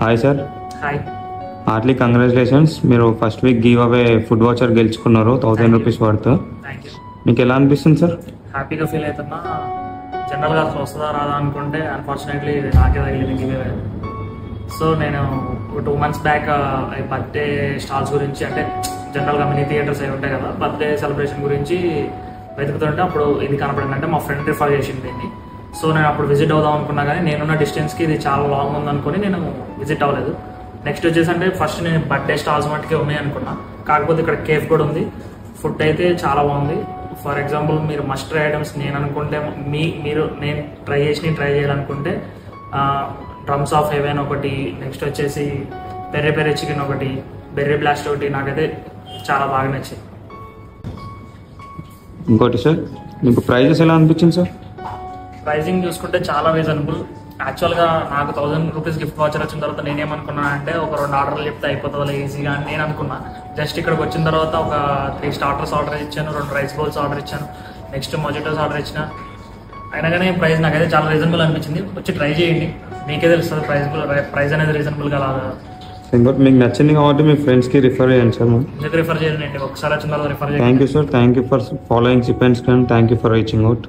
Hi sir. Hi. Heartly congratulations. మీరు first week give away food voucher గెలుచుకున్నారు 1000 rupees worth. Thank you. మీకు ఎలా అనిపిస్తుంది సార్? హ్యాపీగా ఫీల్ అవుతున్నా. జనరల్గా అసలు వస్తుందా రాదా అనుకుంటే అన్ఫార్చునేట్లీ నాకే తగిలింది గివ్ అవే. సో నేను 2 months బ్యాక్ బర్త్డే స్టాల్స్ గురించి, అంటే జనరల్గా మినీ థియేటర్స్ అవి ఉంటాయి కదా, బర్త్డే సెలబ్రేషన్ గురించి వెతుకుతుంటే అప్పుడు ఇది కనపడింది. అంటే మా ఫ్రెండ్ రిఫర్ చేసింది దీన్ని. సో నేను అప్పుడు విజిట్ అవుదాం అనుకున్నా, కానీ నేనున్న డిస్టెన్స్కి ఇది చాలా లాంగ్ ఉందనుకుని నేను విజిట్ అవ్వలేదు. నెక్స్ట్ వచ్చేసి అంటే ఫస్ట్ నేను బర్త్డే స్టాల్స్ మట్టుకే ఉన్నాయి అనుకున్నా, కాకపోతే ఇక్కడ కేఫ్ కూడా ఉంది. ఫుడ్ అయితే చాలా బాగుంది. ఫర్ ఎగ్జాంపుల్ మీరు మస్ట్ ట్రై ఐటమ్స్ నేను అనుకుంటే నేను ట్రై చేయాలనుకుంటే డ్రమ్స్ ఆఫ్ హెవెన్ ఒకటి, నెక్స్ట్ వచ్చేసి పెర్రీ పెర్రీ చికెన్ ఒకటి, బెర్రీ బ్లాస్ట్ ఒకటి నాకైతే చాలా బాగా నచ్చింది. ఇంకోటి సార్, మీకు ప్రైజెస్ ఎలా అనిపించింది సార్? ప్రైజింగ్ చూసుకుంటే చాలా రీజనబుల్. యాక్చువల్గా నాకు 1000 రూపీస్ గిఫ్ట్ వాచర్ వచ్చిన తర్వాత నేనేమనుకున్నా అంటే ఒక 2 ఆర్డర్లు చెప్తే అయిపోతుంది ఈజీగా అని నేను అనుకున్నా. జస్ట్ ఇక్కడికి వచ్చిన తర్వాత ఒక 3 స్టార్టర్స్ ఆర్డర్ ఇచ్చాను, 2 రైస్ బౌల్స్ ఆర్డర్ ఇచ్చాను, నెక్స్ట్ మొజిటోస్ ఆర్డర్ ఇచ్చిన. అయినా కానీ ప్రైస్ నాకైతే చాలా రీజనబుల్ అనిపించింది. వచ్చి ట్రై చేయండి, మీకే తెలుస్తుంది ప్రైస్ అనేది రీజనబుల్గా లాగా. ఇంకోటి మీకు నచ్చింది కాబట్టి మీ ఫ్రెండ్స్కి రిఫర్ చేయండి సార్. ఎందుకు రిఫర్ చేయండి, ఒకసారి వచ్చిన తర్వాత రిఫర్ చేయండి. Thank you sir. Thank you for following SIP and scan. Thank you for reaching out.